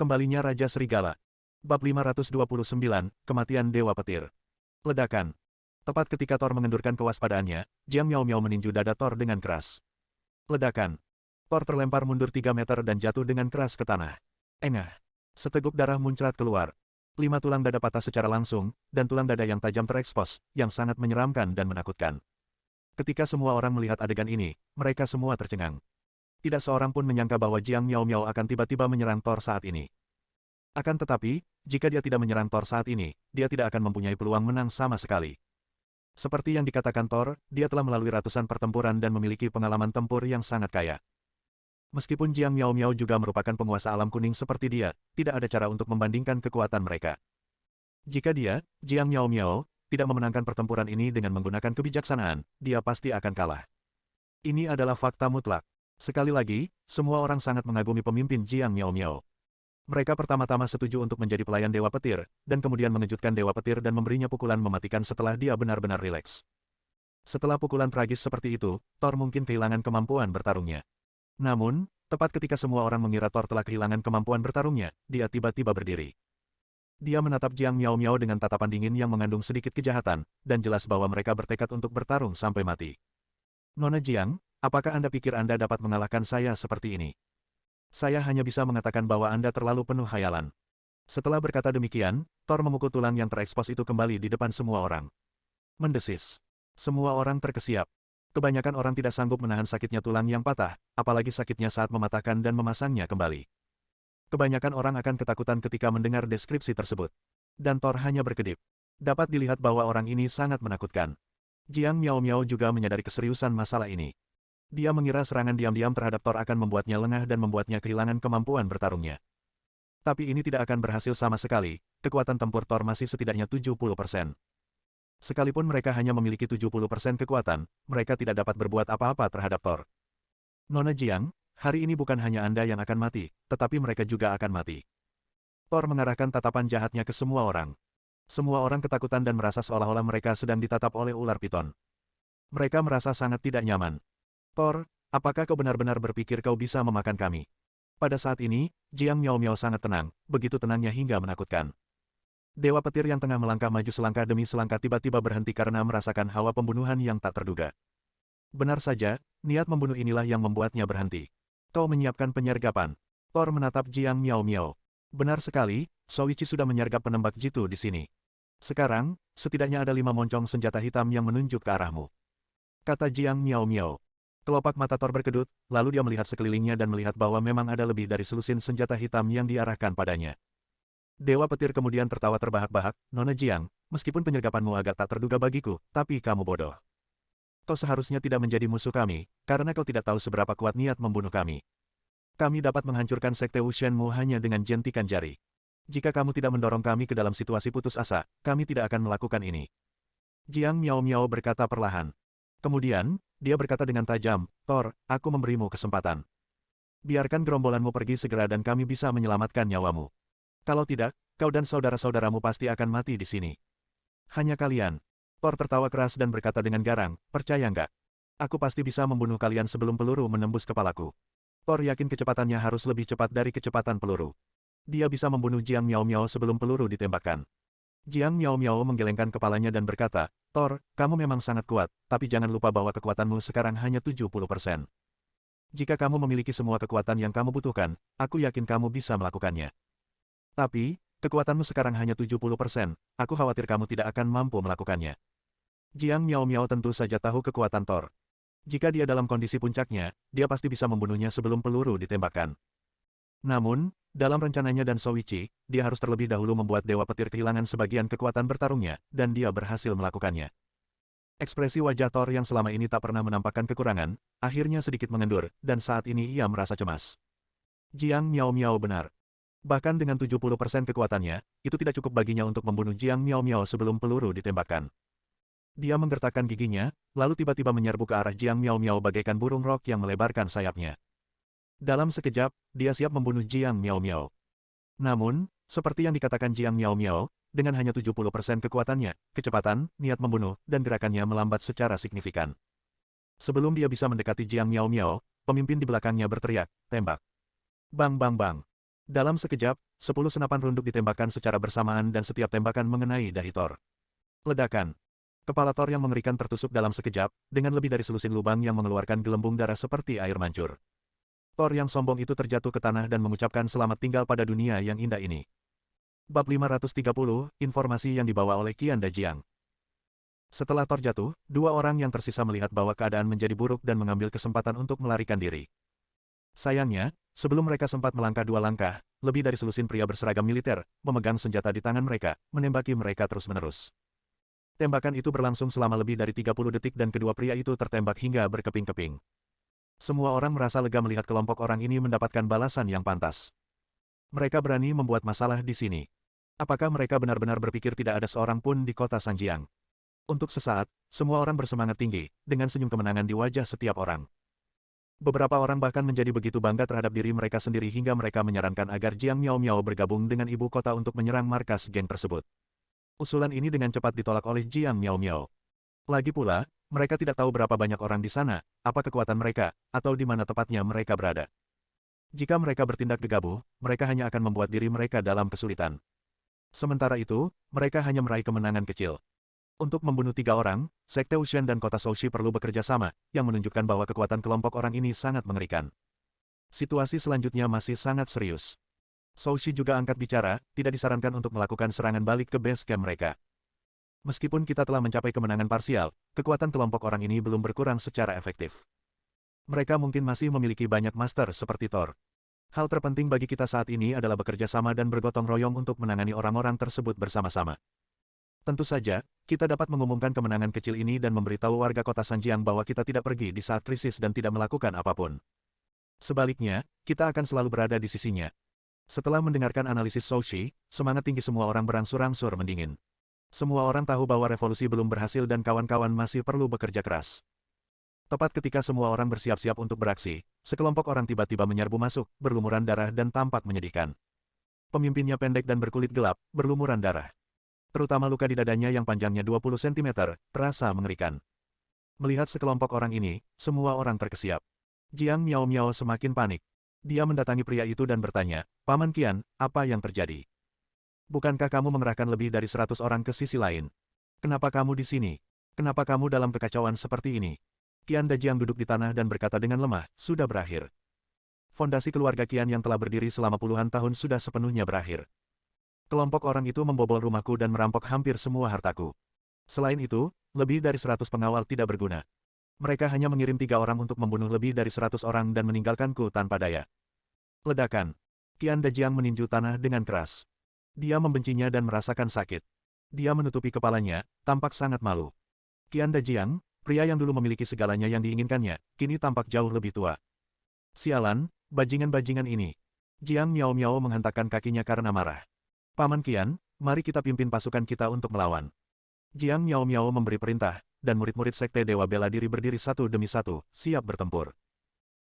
Kembalinya Raja Serigala. Bab 529, Kematian Dewa Petir. Ledakan. Tepat ketika Thor mengendurkan kewaspadaannya, Jiang Miao Miao meninju dada Thor dengan keras. Ledakan. Thor terlempar mundur 3 meter dan jatuh dengan keras ke tanah. Engah. Seteguk darah muncrat keluar. 5 tulang dada patah secara langsung, dan tulang dada yang tajam terekspos, yang sangat menyeramkan dan menakutkan. Ketika semua orang melihat adegan ini, mereka semua tercengang. Tidak seorang pun menyangka bahwa Jiang Miao Miao akan tiba-tiba menyerang Thor saat ini. Akan tetapi, jika dia tidak menyerang Thor saat ini, dia tidak akan mempunyai peluang menang sama sekali. Seperti yang dikatakan Thor, dia telah melalui ratusan pertempuran dan memiliki pengalaman tempur yang sangat kaya. Meskipun Jiang Miao Miao juga merupakan penguasa alam kuning seperti dia, tidak ada cara untuk membandingkan kekuatan mereka. Jika dia, Jiang Miao Miao, tidak memenangkan pertempuran ini dengan menggunakan kebijaksanaan, dia pasti akan kalah. Ini adalah fakta mutlak. Sekali lagi, semua orang sangat mengagumi pemimpin Jiang Miao Miao. Mereka pertama-tama setuju untuk menjadi pelayan Dewa Petir, dan kemudian mengejutkan Dewa Petir dan memberinya pukulan mematikan setelah dia benar-benar rileks. Setelah pukulan tragis seperti itu, Thor mungkin kehilangan kemampuan bertarungnya. Namun, tepat ketika semua orang mengira Thor telah kehilangan kemampuan bertarungnya, dia tiba-tiba berdiri. Dia menatap Jiang Miao Miao dengan tatapan dingin yang mengandung sedikit kejahatan, dan jelas bahwa mereka bertekad untuk bertarung sampai mati. Nona Jiang, apakah Anda pikir Anda dapat mengalahkan saya seperti ini? Saya hanya bisa mengatakan bahwa Anda terlalu penuh khayalan. Setelah berkata demikian, Thor memukul tulang yang terekspos itu kembali di depan semua orang. Mendesis. Semua orang terkesiap. Kebanyakan orang tidak sanggup menahan sakitnya tulang yang patah, apalagi sakitnya saat mematahkan dan memasangnya kembali. Kebanyakan orang akan ketakutan ketika mendengar deskripsi tersebut. Dan Thor hanya berkedip. Dapat dilihat bahwa orang ini sangat menakutkan. Jiang Miao Miao juga menyadari keseriusan masalah ini. Dia mengira serangan diam-diam terhadap Thor akan membuatnya lengah dan membuatnya kehilangan kemampuan bertarungnya. Tapi ini tidak akan berhasil sama sekali, kekuatan tempur Thor masih setidaknya 70%. Sekalipun mereka hanya memiliki 70% kekuatan, mereka tidak dapat berbuat apa-apa terhadap Thor. Nona Jiang, hari ini bukan hanya Anda yang akan mati, tetapi mereka juga akan mati. Thor mengarahkan tatapan jahatnya ke semua orang. Semua orang ketakutan dan merasa seolah-olah mereka sedang ditatap oleh ular piton. Mereka merasa sangat tidak nyaman. Thor, apakah kau benar-benar berpikir kau bisa memakan kami? Pada saat ini, Jiang Miao Miao sangat tenang, begitu tenangnya hingga menakutkan. Dewa Petir yang tengah melangkah maju selangkah demi selangkah tiba-tiba berhenti karena merasakan hawa pembunuhan yang tak terduga. Benar saja, niat membunuh inilah yang membuatnya berhenti. Kau menyiapkan penyergapan. Thor menatap Jiang Miao Miao. Benar sekali, Shouichi sudah menyergap penembak jitu di sini. Sekarang, setidaknya ada 5 moncong senjata hitam yang menunjuk ke arahmu. Kata Jiang Miao Miao. Kelopak mata Thor berkedut, lalu dia melihat sekelilingnya dan melihat bahwa memang ada lebih dari selusin senjata hitam yang diarahkan padanya. Dewa Petir kemudian tertawa terbahak-bahak, Nona Jiang, meskipun penyergapanmu agak tak terduga bagiku, tapi kamu bodoh. Kau seharusnya tidak menjadi musuh kami, karena kau tidak tahu seberapa kuat niat membunuh kami. Kami dapat menghancurkan sekte Wushenmu hanya dengan jentikan jari. Jika kamu tidak mendorong kami ke dalam situasi putus asa, kami tidak akan melakukan ini. Jiang Miao Miao berkata perlahan. Kemudian, dia berkata dengan tajam, Thor, aku memberimu kesempatan. Biarkan gerombolanmu pergi segera dan kami bisa menyelamatkan nyawamu. Kalau tidak, kau dan saudara-saudaramu pasti akan mati di sini. Hanya kalian. Thor tertawa keras dan berkata dengan garang, percaya nggak? Aku pasti bisa membunuh kalian sebelum peluru menembus kepalaku. Thor yakin kecepatannya harus lebih cepat dari kecepatan peluru. Dia bisa membunuh Jiang Miao Miao sebelum peluru ditembakkan. Jiang Miao Miao menggelengkan kepalanya dan berkata, Thor, kamu memang sangat kuat, tapi jangan lupa bahwa kekuatanmu sekarang hanya 70%. Jika kamu memiliki semua kekuatan yang kamu butuhkan, aku yakin kamu bisa melakukannya. Tapi, kekuatanmu sekarang hanya 70%, aku khawatir kamu tidak akan mampu melakukannya. Jiang Miao Miao tentu saja tahu kekuatan Thor. Jika dia dalam kondisi puncaknya, dia pasti bisa membunuhnya sebelum peluru ditembakkan. Namun, dalam rencananya dan Shouichi, dia harus terlebih dahulu membuat Dewa Petir kehilangan sebagian kekuatan bertarungnya, dan dia berhasil melakukannya. Ekspresi wajah Thor yang selama ini tak pernah menampakkan kekurangan, akhirnya sedikit mengendur, dan saat ini ia merasa cemas. Jiang Miao Miao benar. Bahkan dengan 70% kekuatannya, itu tidak cukup baginya untuk membunuh Jiang Miao Miao sebelum peluru ditembakkan. Dia menggertakkan giginya, lalu tiba-tiba menyerbu ke arah Jiang Miao Miao bagaikan burung rok yang melebarkan sayapnya. Dalam sekejap, dia siap membunuh Jiang Miao Miao. Namun, seperti yang dikatakan Jiang Miao Miao, dengan hanya 70% kekuatannya, kecepatan, niat membunuh, dan gerakannya melambat secara signifikan. Sebelum dia bisa mendekati Jiang Miao Miao, pemimpin di belakangnya berteriak, tembak. Bang bang bang. Dalam sekejap, 10 senapan runduk ditembakkan secara bersamaan dan setiap tembakan mengenai dahi Thor. Ledakan. Kepala Thor yang mengerikan tertusuk dalam sekejap, dengan lebih dari selusin lubang yang mengeluarkan gelembung darah seperti air mancur. Thor yang sombong itu terjatuh ke tanah dan mengucapkan selamat tinggal pada dunia yang indah ini. Bab 530, informasi yang dibawa oleh Qian Dajiang. Setelah Thor jatuh, dua orang yang tersisa melihat bahwa keadaan menjadi buruk dan mengambil kesempatan untuk melarikan diri. Sayangnya, sebelum mereka sempat melangkah 2 langkah, lebih dari selusin pria berseragam militer, memegang senjata di tangan mereka, menembaki mereka terus-menerus. Tembakan itu berlangsung selama lebih dari 30 detik dan kedua pria itu tertembak hingga berkeping-keping. Semua orang merasa lega melihat kelompok orang ini mendapatkan balasan yang pantas. Mereka berani membuat masalah di sini. Apakah mereka benar-benar berpikir tidak ada seorang pun di kota Sanjiang? Untuk sesaat, semua orang bersemangat tinggi, dengan senyum kemenangan di wajah setiap orang. Beberapa orang bahkan menjadi begitu bangga terhadap diri mereka sendiri hingga mereka menyarankan agar Jiang Miao Miao bergabung dengan ibu kota untuk menyerang markas geng tersebut. Usulan ini dengan cepat ditolak oleh Jiang Miao Miao. Lagi pula, mereka tidak tahu berapa banyak orang di sana, apa kekuatan mereka, atau di mana tepatnya mereka berada. Jika mereka bertindak gegabah, mereka hanya akan membuat diri mereka dalam kesulitan. Sementara itu, mereka hanya meraih kemenangan kecil. Untuk membunuh 3 orang, Sekte Wushan dan kota Soushi perlu bekerja sama, yang menunjukkan bahwa kekuatan kelompok orang ini sangat mengerikan. Situasi selanjutnya masih sangat serius. Soushi juga angkat bicara, tidak disarankan untuk melakukan serangan balik ke base camp mereka. Meskipun kita telah mencapai kemenangan parsial, kekuatan kelompok orang ini belum berkurang secara efektif. Mereka mungkin masih memiliki banyak master seperti Thor. Hal terpenting bagi kita saat ini adalah bekerja sama dan bergotong royong untuk menangani orang-orang tersebut bersama-sama. Tentu saja, kita dapat mengumumkan kemenangan kecil ini dan memberitahu warga kota Sanjiang bahwa kita tidak pergi di saat krisis dan tidak melakukan apapun. Sebaliknya, kita akan selalu berada di sisinya. Setelah mendengarkan analisis Soushi, semangat tinggi semua orang berangsur-angsur mendingin. Semua orang tahu bahwa revolusi belum berhasil dan kawan-kawan masih perlu bekerja keras. Tepat ketika semua orang bersiap-siap untuk beraksi, sekelompok orang tiba-tiba menyerbu masuk, berlumuran darah dan tampak menyedihkan. Pemimpinnya pendek dan berkulit gelap, berlumuran darah. Terutama luka di dadanya yang panjangnya 20 cm, terasa mengerikan. Melihat sekelompok orang ini, semua orang terkesiap. Jiang Miao Miao semakin panik. Dia mendatangi pria itu dan bertanya, "Paman Qian, apa yang terjadi? Bukankah kamu mengerahkan lebih dari 100 orang ke sisi lain? Kenapa kamu di sini? Kenapa kamu dalam kekacauan seperti ini?" Qian Dajiang duduk di tanah dan berkata dengan lemah, "Sudah berakhir. Fondasi keluarga Qian yang telah berdiri selama puluhan tahun sudah sepenuhnya berakhir. Kelompok orang itu membobol rumahku dan merampok hampir semua hartaku. Selain itu, lebih dari 100 pengawal tidak berguna. Mereka hanya mengirim 3 orang untuk membunuh lebih dari 100 orang dan meninggalkanku tanpa daya." Ledakan. Qian Dajiang meninju tanah dengan keras. Dia membencinya dan merasakan sakit. Dia menutupi kepalanya, tampak sangat malu. Qian Dajiang, pria yang dulu memiliki segalanya yang diinginkannya, kini tampak jauh lebih tua. Sialan, bajingan-bajingan ini. Jiang Miao Miao menghentakkan kakinya karena marah. "Paman Qian, mari kita pimpin pasukan kita untuk melawan." Jiang Miao Miao memberi perintah, dan murid-murid Sekte Dewa Bela Diri berdiri satu demi satu, siap bertempur.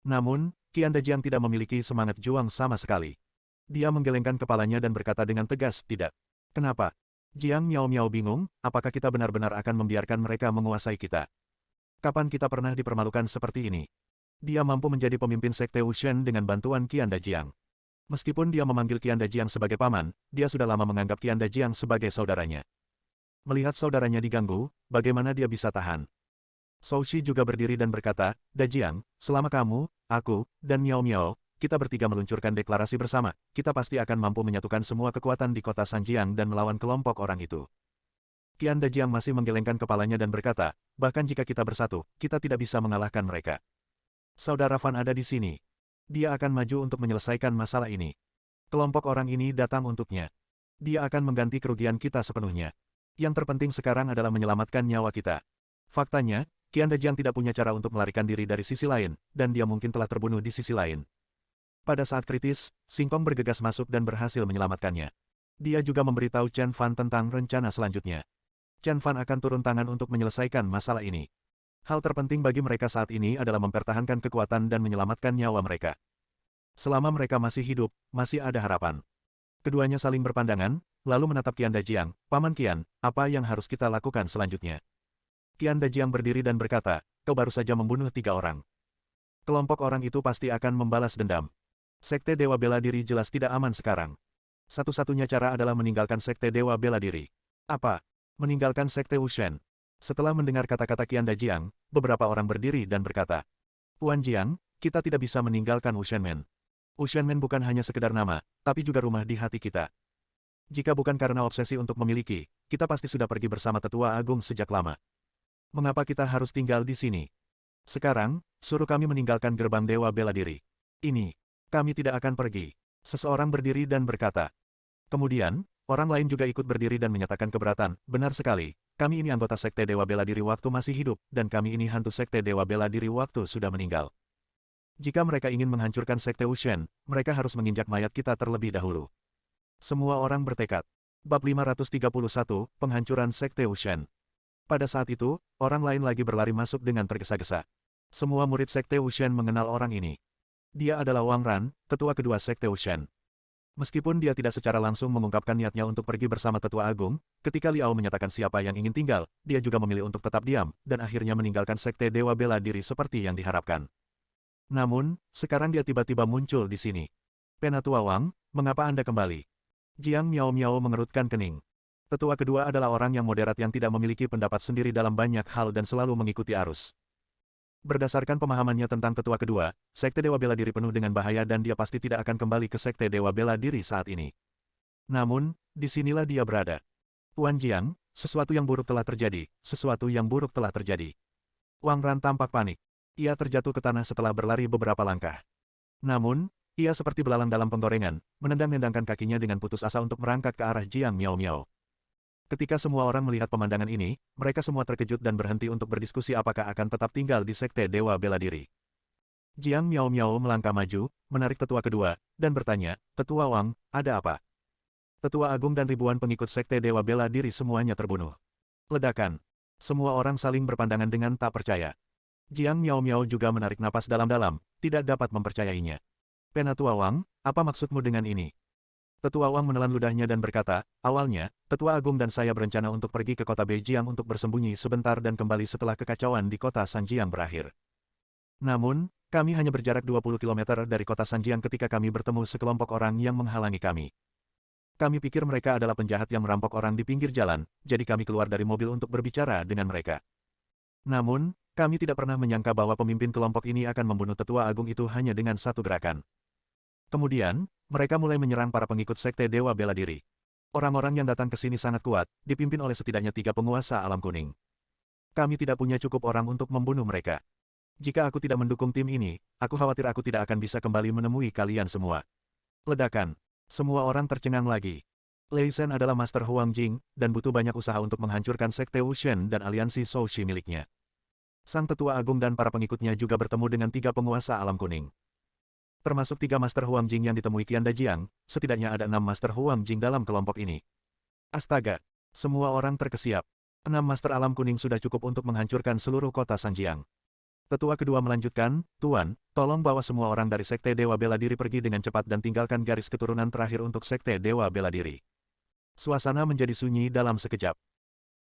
Namun, Qian Dajiang tidak memiliki semangat juang sama sekali. Dia menggelengkan kepalanya dan berkata dengan tegas, "Tidak." "Kenapa?" Jiang Miao Miao bingung, apakah kita benar-benar akan membiarkan mereka menguasai kita? Kapan kita pernah dipermalukan seperti ini? Dia mampu menjadi pemimpin Sekte Wushan dengan bantuan Qian Dajiang. Meskipun dia memanggil Qian Dajiang sebagai paman, dia sudah lama menganggap Qian Dajiang sebagai saudaranya. Melihat saudaranya diganggu, bagaimana dia bisa tahan? Soushi juga berdiri dan berkata, "Dajiang, selama kamu, aku, dan Miao Miao, kita bertiga meluncurkan deklarasi bersama, kita pasti akan mampu menyatukan semua kekuatan di kota Sanjiang dan melawan kelompok orang itu." Qian Dajiang masih menggelengkan kepalanya dan berkata, "Bahkan jika kita bersatu, kita tidak bisa mengalahkan mereka. Saudara Fan ada di sini. Dia akan maju untuk menyelesaikan masalah ini. Kelompok orang ini datang untuknya. Dia akan mengganti kerugian kita sepenuhnya. Yang terpenting sekarang adalah menyelamatkan nyawa kita." Faktanya, Qian Dajiang tidak punya cara untuk melarikan diri dari sisi lain, dan dia mungkin telah terbunuh di sisi lain. Pada saat kritis, Singkong bergegas masuk dan berhasil menyelamatkannya. Dia juga memberitahu Chen Fan tentang rencana selanjutnya. Chen Fan akan turun tangan untuk menyelesaikan masalah ini. Hal terpenting bagi mereka saat ini adalah mempertahankan kekuatan dan menyelamatkan nyawa mereka. Selama mereka masih hidup, masih ada harapan. Keduanya saling berpandangan, lalu menatap Qian Dajiang, "Paman Qian, apa yang harus kita lakukan selanjutnya?" Qian Dajiang berdiri dan berkata, "Kau baru saja membunuh 3 orang. Kelompok orang itu pasti akan membalas dendam. Sekte Dewa Bela Diri jelas tidak aman sekarang. Satu-satunya cara adalah meninggalkan Sekte Dewa Bela Diri. Apa? Meninggalkan Sekte Wushen. Setelah mendengar kata-kata Qian Dajiang, beberapa orang berdiri dan berkata, Puan Jiang, kita tidak bisa meninggalkan Wushenmen. Wushenmen bukan hanya sekedar nama, tapi juga rumah di hati kita. Jika bukan karena obsesi untuk memiliki, kita pasti sudah pergi bersama Tetua Agung sejak lama. Mengapa kita harus tinggal di sini? Sekarang, suruh kami meninggalkan gerbang Dewa Bela Diri. Ini, kami tidak akan pergi. Seseorang berdiri dan berkata. Kemudian, orang lain juga ikut berdiri dan menyatakan keberatan. Benar sekali, kami ini anggota Sekte Dewa Bela Diri waktu masih hidup, dan kami ini hantu Sekte Dewa Bela Diri waktu sudah meninggal. Jika mereka ingin menghancurkan Sekte Wushen, mereka harus menginjak mayat kita terlebih dahulu. Semua orang bertekad. Bab 531, Penghancuran Sekte Wushen. Pada saat itu, orang lain lagi berlari masuk dengan tergesa-gesa. Semua murid Sekte Wushen mengenal orang ini. Dia adalah Wang Ran, tetua kedua Sekte Wushen. Meskipun dia tidak secara langsung mengungkapkan niatnya untuk pergi bersama Tetua Agung, ketika Liao menyatakan siapa yang ingin tinggal, dia juga memilih untuk tetap diam, dan akhirnya meninggalkan Sekte Dewa Bela Diri seperti yang diharapkan. Namun, sekarang dia tiba-tiba muncul di sini. Penatua Wang, mengapa Anda kembali? Jiang Miao Miao mengerutkan kening. Tetua kedua adalah orang yang moderat yang tidak memiliki pendapat sendiri dalam banyak hal dan selalu mengikuti arus. Berdasarkan pemahamannya tentang Tetua kedua, Sekte Dewa Bela Diri penuh dengan bahaya dan dia pasti tidak akan kembali ke Sekte Dewa Bela Diri saat ini. Namun, disinilah dia berada. Puan Jiang, sesuatu yang buruk telah terjadi, sesuatu yang buruk telah terjadi. Wang Ran tampak panik. Ia terjatuh ke tanah setelah berlari beberapa langkah. Namun, ia seperti belalang dalam penggorengan, menendang-nendangkan kakinya dengan putus asa untuk merangkak ke arah Jiang Miao Miao. Ketika semua orang melihat pemandangan ini, mereka semua terkejut dan berhenti untuk berdiskusi apakah akan tetap tinggal di Sekte Dewa Bela Diri. Jiang Miao Miao melangkah maju, menarik tetua kedua, dan bertanya, Tetua Wang, ada apa? Tetua Agung dan ribuan pengikut Sekte Dewa Bela Diri semuanya terbunuh. Ledakan. Semua orang saling berpandangan dengan tak percaya. Jiang Miao Miao juga menarik napas dalam-dalam, tidak dapat mempercayainya. Penatua Wang, apa maksudmu dengan ini? Tetua Wang menelan ludahnya dan berkata, awalnya, Tetua Agung dan saya berencana untuk pergi ke kota Beijiang untuk bersembunyi sebentar dan kembali setelah kekacauan di kota Sanjiang berakhir. Namun, kami hanya berjarak 20 km dari kota Sanjiang ketika kami bertemu sekelompok orang yang menghalangi kami. Kami pikir mereka adalah penjahat yang merampok orang di pinggir jalan, jadi kami keluar dari mobil untuk berbicara dengan mereka. Namun, kami tidak pernah menyangka bahwa pemimpin kelompok ini akan membunuh Tetua Agung itu hanya dengan satu gerakan. Kemudian, mereka mulai menyerang para pengikut Sekte Dewa Bela Diri. Orang-orang yang datang ke sini sangat kuat, dipimpin oleh setidaknya 3 penguasa alam kuning. Kami tidak punya cukup orang untuk membunuh mereka. Jika aku tidak mendukung tim ini, aku khawatir aku tidak akan bisa kembali menemui kalian semua. Ledakan. Semua orang tercengang lagi. Lei Shen adalah Master Huang Jing, dan butuh banyak usaha untuk menghancurkan Sekte Wushen dan aliansi Shoushi miliknya. Sang Tetua Agung dan para pengikutnya juga bertemu dengan 3 penguasa alam kuning. Termasuk 3 Master Huang Jing yang ditemui Qian Dajiang, setidaknya ada 6 Master Huang Jing dalam kelompok ini. Astaga! Semua orang terkesiap. 6 Master Alam Kuning sudah cukup untuk menghancurkan seluruh kota Sanjiang. Tetua kedua melanjutkan, Tuan, tolong bawa semua orang dari Sekte Dewa Bela Diri pergi dengan cepat dan tinggalkan garis keturunan terakhir untuk Sekte Dewa Bela Diri. Suasana menjadi sunyi dalam sekejap.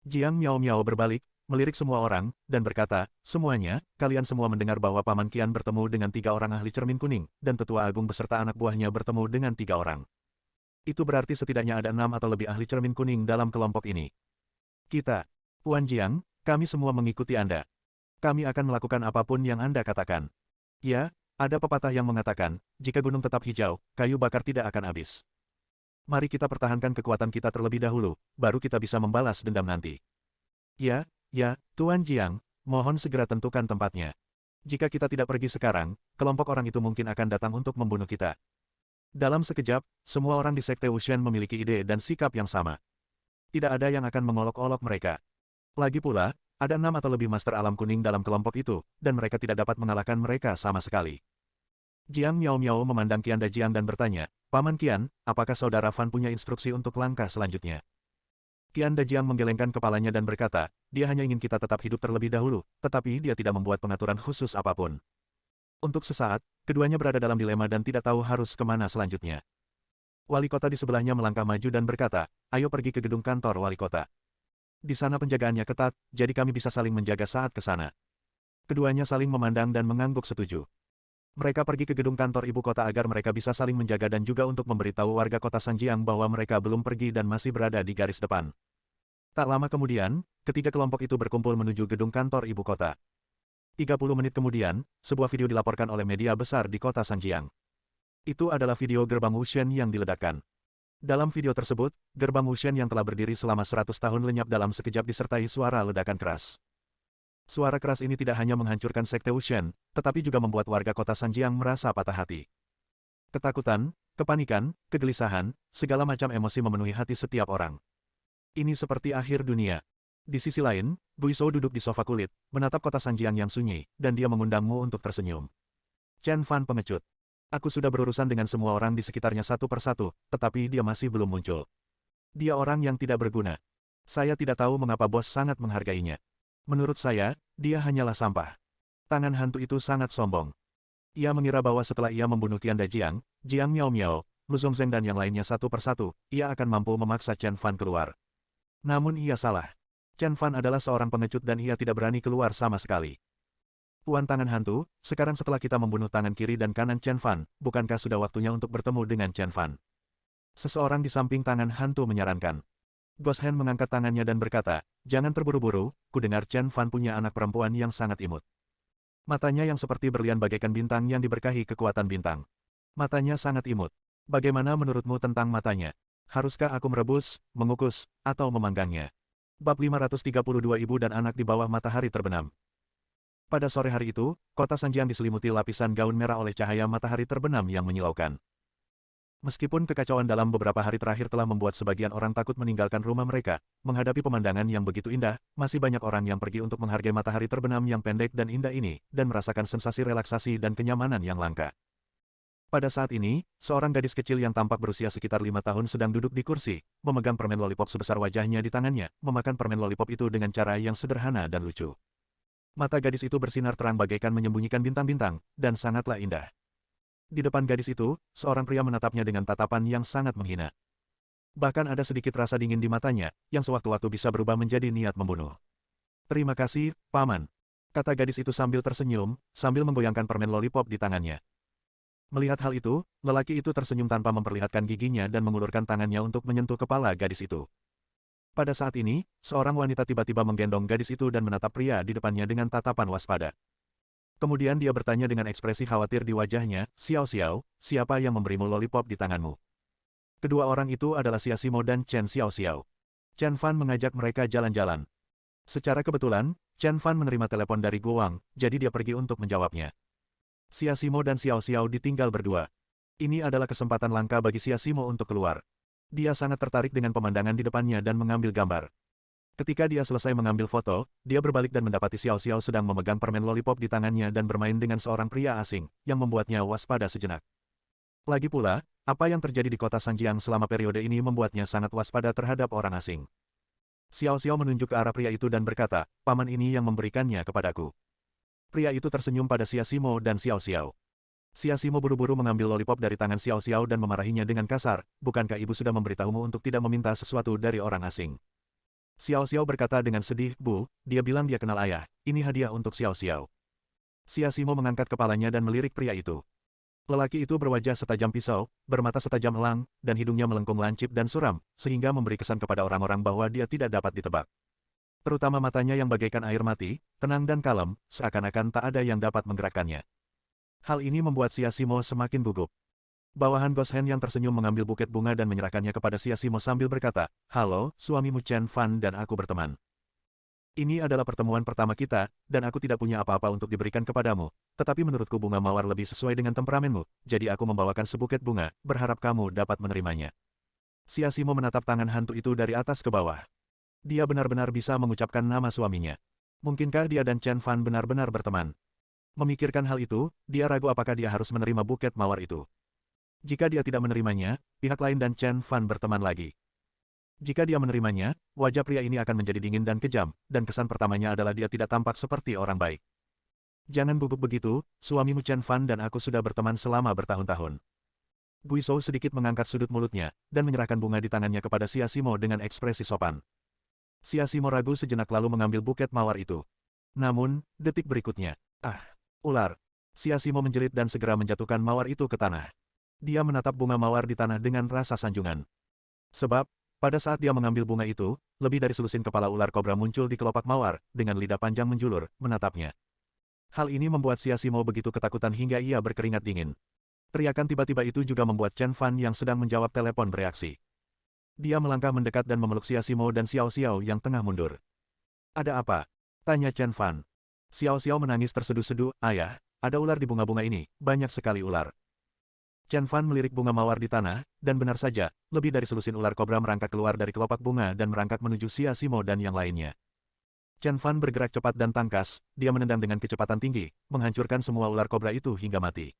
Jiang Miao Miao berbalik, melirik semua orang, dan berkata, semuanya, kalian semua mendengar bahwa Paman Qian bertemu dengan 3 orang ahli cermin kuning, dan Tetua Agung beserta anak buahnya bertemu dengan 3 orang. Itu berarti setidaknya ada 6 atau lebih ahli cermin kuning dalam kelompok ini. Kita, Puan Jiang, kami semua mengikuti Anda. Kami akan melakukan apapun yang Anda katakan. Ya, ada pepatah yang mengatakan, jika gunung tetap hijau, kayu bakar tidak akan habis. Mari kita pertahankan kekuatan kita terlebih dahulu, baru kita bisa membalas dendam nanti. Ya, Tuan Jiang, mohon segera tentukan tempatnya. Jika kita tidak pergi sekarang, kelompok orang itu mungkin akan datang untuk membunuh kita. Dalam sekejap, semua orang di Sekte Wushen memiliki ide dan sikap yang sama. Tidak ada yang akan mengolok-olok mereka. Lagi pula, ada 6 atau lebih Master Alam Kuning dalam kelompok itu, dan mereka tidak dapat mengalahkan mereka sama sekali. Jiang Miao Miao memandang Qian Dajiang dan bertanya, Paman Qian, apakah Saudara Fan punya instruksi untuk langkah selanjutnya? Qian Dajiang menggelengkan kepalanya dan berkata, dia hanya ingin kita tetap hidup terlebih dahulu, tetapi dia tidak membuat pengaturan khusus apapun. Untuk sesaat, keduanya berada dalam dilema dan tidak tahu harus kemana selanjutnya. Wali kota di sebelahnya melangkah maju dan berkata, ayo pergi ke gedung kantor wali kota. Di sana penjagaannya ketat, jadi kami bisa saling menjaga saat ke sana. Keduanya saling memandang dan mengangguk setuju. Mereka pergi ke gedung kantor ibu kota agar mereka bisa saling menjaga dan juga untuk memberitahu warga kota Sanjiang bahwa mereka belum pergi dan masih berada di garis depan. Tak lama kemudian, ketiga kelompok itu berkumpul menuju gedung kantor ibu kota. 30 menit kemudian, sebuah video dilaporkan oleh media besar di kota Sanjiang. Itu adalah video gerbang Wushen yang diledakkan. Dalam video tersebut, gerbang Wushen yang telah berdiri selama 100 tahun lenyap dalam sekejap disertai suara ledakan keras. Suara keras ini tidak hanya menghancurkan sekte Wushen, tetapi juga membuat warga kota Sanjiang merasa patah hati. Ketakutan, kepanikan, kegelisahan, segala macam emosi memenuhi hati setiap orang. Ini seperti akhir dunia. Di sisi lain, Guizhou duduk di sofa kulit, menatap kota Sanjiang yang sunyi, dan dia mengundangmu untuk tersenyum. Chen Fan pengecut. Aku sudah berurusan dengan semua orang di sekitarnya satu persatu, tetapi dia masih belum muncul. Dia orang yang tidak berguna. Saya tidak tahu mengapa bos sangat menghargainya. Menurut saya, dia hanyalah sampah. Tangan hantu itu sangat sombong. Ia mengira bahwa setelah ia membunuh Tian Dajiang, Jiang Miao Miao, Lu Zongzheng dan yang lainnya satu persatu, ia akan mampu memaksa Chen Fan keluar. Namun ia salah. Chen Fan adalah seorang pengecut dan ia tidak berani keluar sama sekali. Tuan tangan hantu, sekarang setelah kita membunuh tangan kiri dan kanan Chen Fan, bukankah sudah waktunya untuk bertemu dengan Chen Fan? Seseorang di samping tangan hantu menyarankan. Goshen mengangkat tangannya dan berkata, jangan terburu-buru, ku dengar Chen Fan punya anak perempuan yang sangat imut. Matanya yang seperti berlian bagaikan bintang yang diberkahi kekuatan bintang. Matanya sangat imut. Bagaimana menurutmu tentang matanya? Haruskah aku merebus, mengukus, atau memanggangnya? Bab 532 Ibu dan anak di bawah matahari terbenam. Pada sore hari itu, kota Sanjiang diselimuti lapisan gaun merah oleh cahaya matahari terbenam yang menyilaukan. Meskipun kekacauan dalam beberapa hari terakhir telah membuat sebagian orang takut meninggalkan rumah mereka, menghadapi pemandangan yang begitu indah, masih banyak orang yang pergi untuk menghargai matahari terbenam yang pendek dan indah ini, dan merasakan sensasi relaksasi dan kenyamanan yang langka. Pada saat ini, seorang gadis kecil yang tampak berusia sekitar 5 tahun sedang duduk di kursi, memegang permen lollipop sebesar wajahnya di tangannya, memakan permen lollipop itu dengan cara yang sederhana dan lucu. Mata gadis itu bersinar terang bagaikan menyembunyikan bintang-bintang, dan sangatlah indah. Di depan gadis itu, seorang pria menatapnya dengan tatapan yang sangat menghina. Bahkan ada sedikit rasa dingin di matanya, yang sewaktu-waktu bisa berubah menjadi niat membunuh. Terima kasih, Paman, kata gadis itu sambil tersenyum, sambil menggoyangkan permen lollipop di tangannya. Melihat hal itu, lelaki itu tersenyum tanpa memperlihatkan giginya dan mengulurkan tangannya untuk menyentuh kepala gadis itu. Pada saat ini, seorang wanita tiba-tiba menggendong gadis itu dan menatap pria di depannya dengan tatapan waspada. Kemudian dia bertanya dengan ekspresi khawatir di wajahnya, Xiao Xiao, siapa yang memberimu lollipop di tanganmu? Kedua orang itu adalah Xia Simo dan Chen Xiao Xiao. Chen Fan mengajak mereka jalan-jalan. Secara kebetulan, Chen Fan menerima telepon dari Guowang, jadi dia pergi untuk menjawabnya. Xia Simo dan Xiao Xiao ditinggal berdua. Ini adalah kesempatan langka bagi Xia Simo untuk keluar. Dia sangat tertarik dengan pemandangan di depannya dan mengambil gambar. Ketika dia selesai mengambil foto, dia berbalik dan mendapati Xiao Xiao sedang memegang permen lollipop di tangannya dan bermain dengan seorang pria asing, yang membuatnya waspada sejenak. Lagi pula, apa yang terjadi di kota Sanjiang selama periode ini membuatnya sangat waspada terhadap orang asing. Xiao Xiao menunjuk ke arah pria itu dan berkata, paman ini yang memberikannya kepadaku. Pria itu tersenyum pada Xia Simo dan Xiao Xiao. Xia Simo buru-buru mengambil lollipop dari tangan Xiao Xiao dan memarahinya dengan kasar, bukankah ibu sudah memberitahumu untuk tidak meminta sesuatu dari orang asing? Xiao Xiao berkata dengan sedih, Bu, dia bilang dia kenal ayah, ini hadiah untuk Xiao Xiao. Xia Simo mengangkat kepalanya dan melirik pria itu. Lelaki itu berwajah setajam pisau, bermata setajam elang, dan hidungnya melengkung lancip dan suram, sehingga memberi kesan kepada orang-orang bahwa dia tidak dapat ditebak. Terutama matanya yang bagaikan air mati, tenang dan kalem, seakan-akan tak ada yang dapat menggerakkannya. Hal ini membuat Xia Simo semakin gugup. Bawahan Goshen yang tersenyum mengambil buket bunga dan menyerahkannya kepada Xia Simo sambil berkata, halo, suamimu Chen Fan dan aku berteman. Ini adalah pertemuan pertama kita, dan aku tidak punya apa-apa untuk diberikan kepadamu, tetapi menurutku bunga mawar lebih sesuai dengan temperamenmu, jadi aku membawakan sebuket bunga, berharap kamu dapat menerimanya. Xia Simo menatap tangan hantu itu dari atas ke bawah. Dia benar-benar bisa mengucapkan nama suaminya. Mungkinkah dia dan Chen Fan benar-benar berteman? Memikirkan hal itu, dia ragu apakah dia harus menerima buket mawar itu. Jika dia tidak menerimanya, pihak lain dan Chen Fan berteman lagi. Jika dia menerimanya, wajah pria ini akan menjadi dingin dan kejam, dan kesan pertamanya adalah dia tidak tampak seperti orang baik. Jangan gugup begitu, suamimu Chen Fan dan aku sudah berteman selama bertahun-tahun. Guizhou sedikit mengangkat sudut mulutnya, dan menyerahkan bunga di tangannya kepada Xia Simo dengan ekspresi sopan. Xia Simo ragu sejenak lalu mengambil buket mawar itu. Namun, detik berikutnya, ular. Xia Simo menjerit dan segera menjatuhkan mawar itu ke tanah. Dia menatap bunga mawar di tanah dengan rasa sanjungan. Sebab, pada saat dia mengambil bunga itu, lebih dari selusin kepala ular kobra muncul di kelopak mawar, dengan lidah panjang menjulur, menatapnya. Hal ini membuat Xia Simo begitu ketakutan hingga ia berkeringat dingin. Teriakan tiba-tiba itu juga membuat Chen Fan yang sedang menjawab telepon bereaksi. Dia melangkah mendekat dan memeluk Xia Simo dan Xiao Xiao yang tengah mundur. "Ada apa?" tanya Chen Fan. Xiao Xiao menangis terseduh-seduh, "Ayah, ada ular di bunga-bunga ini, banyak sekali ular." Chen Fan melirik bunga mawar di tanah, dan benar saja, lebih dari selusin ular kobra merangkak keluar dari kelopak bunga dan merangkak menuju Xia Simo dan yang lainnya. Chen Fan bergerak cepat dan tangkas, dia menendang dengan kecepatan tinggi, menghancurkan semua ular kobra itu hingga mati.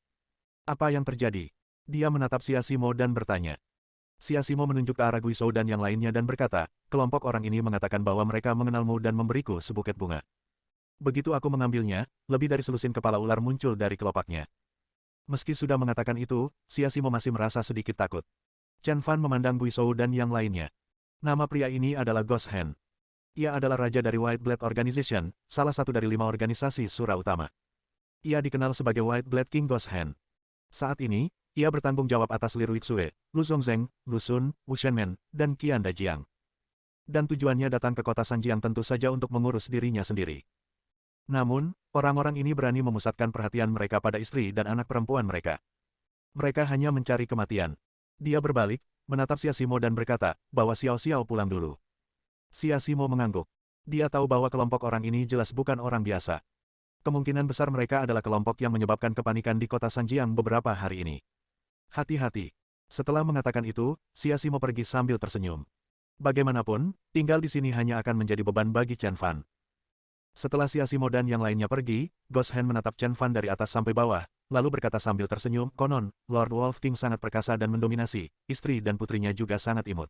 "Apa yang terjadi?" Dia menatap Xia Simo dan bertanya. Xia Simo menunjuk ke arah Guizhou dan yang lainnya dan berkata, "Kelompok orang ini mengatakan bahwa mereka mengenalmu dan memberiku sebuket bunga. Begitu aku mengambilnya, lebih dari selusin kepala ular muncul dari kelopaknya." Meski sudah mengatakan itu, Xia Simo masih merasa sedikit takut. Chen Fan memandang Guizhou dan yang lainnya. Nama pria ini adalah Ghost Hand. Ia adalah raja dari White Blade Organization, salah satu dari 5 organisasi Sura utama. Ia dikenal sebagai White Blade King Ghost Hand. Saat ini, ia bertanggung jawab atas Li Ruixue, Lu Zongzheng, Lu Sun, Wu Shenmen, dan Qian Dajiang. Dan tujuannya datang ke kota Sanjiang tentu saja untuk mengurus dirinya sendiri. Namun, orang-orang ini berani memusatkan perhatian mereka pada istri dan anak perempuan mereka. Mereka hanya mencari kematian. Dia berbalik, menatap Xia Simo dan berkata, bahwa Xiao Xiao pulang dulu. Xia Simo mengangguk. Dia tahu bahwa kelompok orang ini jelas bukan orang biasa. Kemungkinan besar mereka adalah kelompok yang menyebabkan kepanikan di kota Sanjiang beberapa hari ini. Hati-hati. Setelah mengatakan itu, Xia Simo pergi sambil tersenyum. Bagaimanapun, tinggal di sini hanya akan menjadi beban bagi Chen Fan. Setelah Xia Simo dan yang lainnya pergi, Ghost Hand menatap Chen Fan dari atas sampai bawah, lalu berkata sambil tersenyum, "Konon, Lord Wolf King sangat perkasa dan mendominasi, istri dan putrinya juga sangat imut.